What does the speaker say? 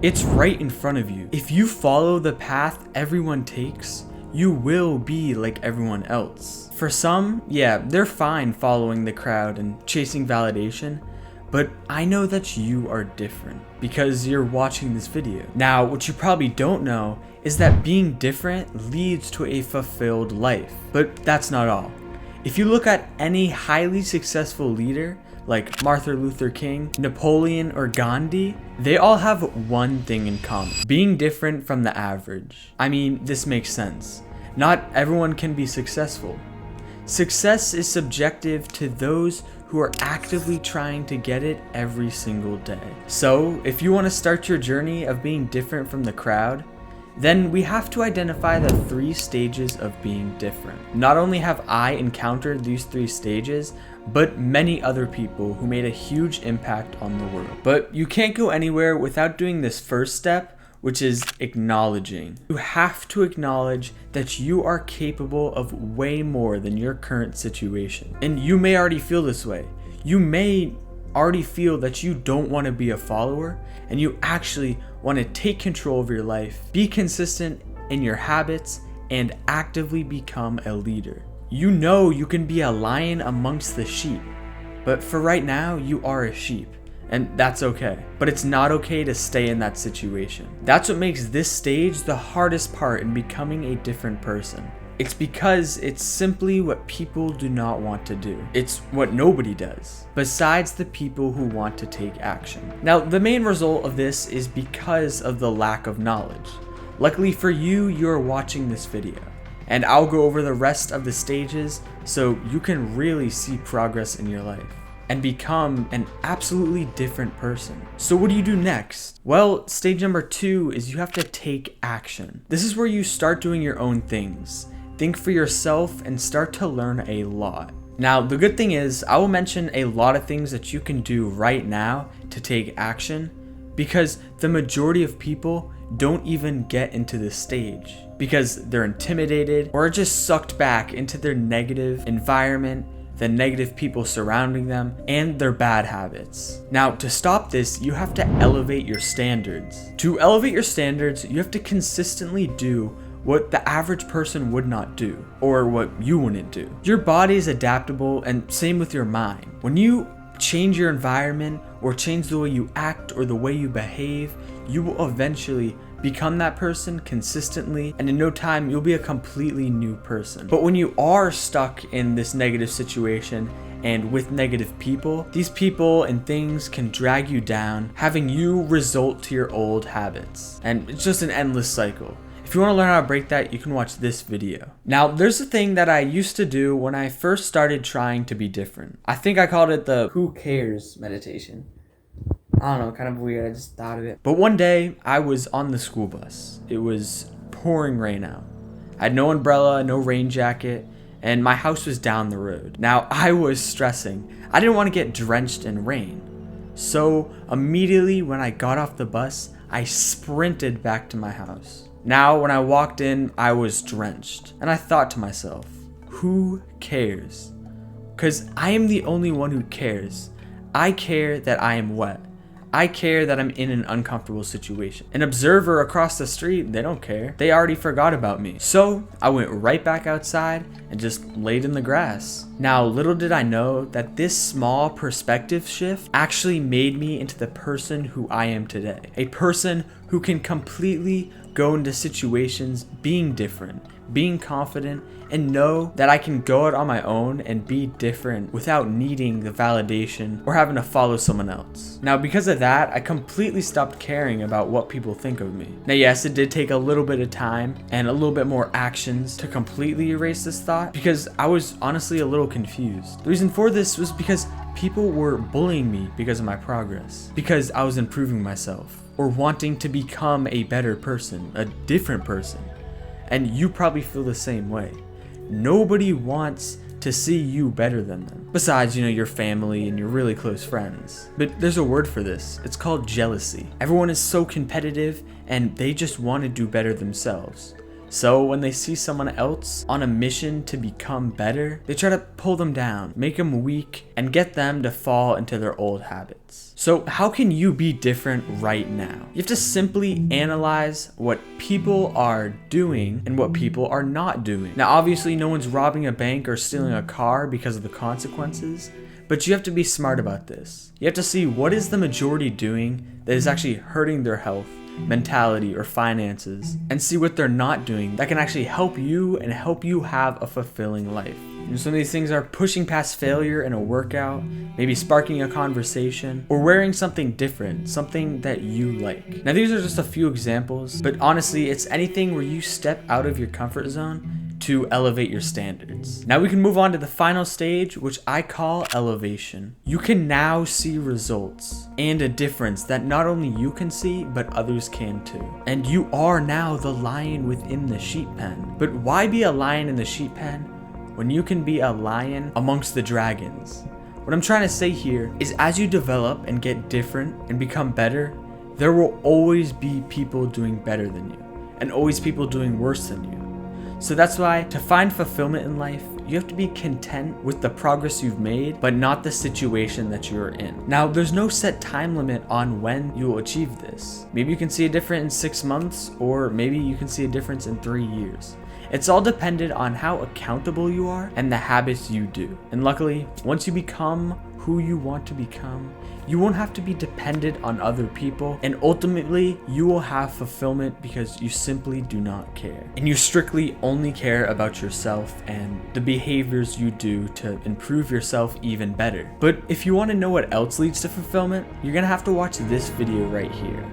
It's right in front of you. If you follow the path everyone takes, you will be like everyone else. For some, yeah, they're fine following the crowd and chasing validation, but I know that you are different because you're watching this video. Now, what you probably don't know is that being different leads to a fulfilled life, but that's not all. If you look at any highly successful leader, like Martin Luther King, Napoleon, or Gandhi, they all have one thing in common: being different from the average. I mean, this makes sense. Not everyone can be successful. Success is subjective to those who are actively trying to get it every single day. So, if you want to start your journey of being different from the crowd, then we have to identify the 3 stages of being different. Not only have I encountered these 3 stages, but many other people who made a huge impact on the world. But you can't go anywhere without doing this first step, which is acknowledging. You have to acknowledge that you are capable of way more than your current situation. And you may already feel this way. You may already feel that you don't want to be a follower and you actually want to take control of your life, be consistent in your habits, and actively become a leader. You know you can be a lion amongst the sheep, but for right now you are a sheep, and that's okay. But it's not okay to stay in that situation. That's what makes this stage the hardest part in becoming a different person. It's because it's simply what people do not want to do. It's what nobody does, besides the people who want to take action. Now, the main result of this is because of the lack of knowledge. Luckily for you, you're watching this video, and I'll go over the rest of the stages so you can really see progress in your life and become an absolutely different person. So what do you do next? Well, stage number 2 is you have to take action. This is where you start doing your own things. Think for yourself and start to learn a lot. Now, the good thing is I will mention a lot of things that you can do right now to take action, because the majority of people don't even get into this stage because they're intimidated or just sucked back into their negative environment, the negative people surrounding them, and their bad habits. Now, to stop this, you have to elevate your standards. To elevate your standards, you have to consistently do what the average person would not do, or what you wouldn't do. Your body is adaptable, and same with your mind. When you change your environment or change the way you act or the way you behave, you will eventually become that person consistently, and in no time you'll be a completely new person. But when you are stuck in this negative situation and with negative people, these people and things can drag you down, having you result to your old habits, and it's just an endless cycle. If you want to learn how to break that, you can watch this video. Now, there's a thing that I used to do when I first started trying to be different. I think I called it the who cares meditation. I don't know, kind of weird, I just thought of it. But one day, I was on the school bus. It was pouring rain out. I had no umbrella, no rain jacket, and my house was down the road. Now, I was stressing. I didn't want to get drenched in rain. So, immediately when I got off the bus, I sprinted back to my house. Now, when I walked in, I was drenched, and I thought to myself, who cares? Because I am the only one who cares. I care that I am wet. I care that I'm in an uncomfortable situation. An observer across the street, they don't care. They already forgot about me. So I went right back outside and just laid in the grass. Now, little did I know that this small perspective shift actually made me into the person who I am today. A person who can completely go into situations being different, being confident, and know that I can go out on my own and be different without needing the validation or having to follow someone else. Now, because of that, I completely stopped caring about what people think of me. Now, yes, it did take a little bit of time and a little bit more actions to completely erase this thought, because I was honestly a little confused. The reason for this was because people were bullying me because of my progress, because I was improving myself, or wanting to become a better person, a different person. And you probably feel the same way. Nobody wants to see you better than them. Besides, your family and your really close friends. But there's a word for this. It's called jealousy. Everyone is so competitive and they just want to do better themselves. So when they see someone else on a mission to become better, they try to pull them down, make them weak, and get them to fall into their old habits. habits. So how can you be different right now? You have to simply analyze what people are doing and what people are not doing. Now, obviously, no one's robbing a bank or stealing a car because of the consequences, but you have to be smart about this. You have to see what is the majority doing that is actually hurting their health, mentality, or finances, and see what they're not doing that can actually help you and help you have a fulfilling life. And some of these things are pushing past failure in a workout, maybe sparking a conversation, or wearing something different, something that you like. Now, these are just a few examples, but honestly, it's anything where you step out of your comfort zone to elevate your standards. Now we can move on to the final stage, which I call elevation. You can now see results and a difference that not only you can see, but others can too. And you are now the lion within the sheep pen. But why be a lion in the sheep pen when you can be a lion amongst the dragons? What I'm trying to say here is, as you develop and get different and become better, there will always be people doing better than you, and always people doing worse than you. So that's why, to find fulfillment in life, you have to be content with the progress you've made, but not the situation that you're in. Now, there's no set time limit on when you will achieve this. Maybe you can see a difference in 6 months, or maybe you can see a difference in 3 years. It's all dependent on how accountable you are and the habits you do. And luckily, once you become who you want to become, you won't have to be dependent on other people, and ultimately you will have fulfillment because you simply do not care. And you strictly only care about yourself and the behaviors you do to improve yourself even better. But if you want to know what else leads to fulfillment, you're gonna have to watch this video right here.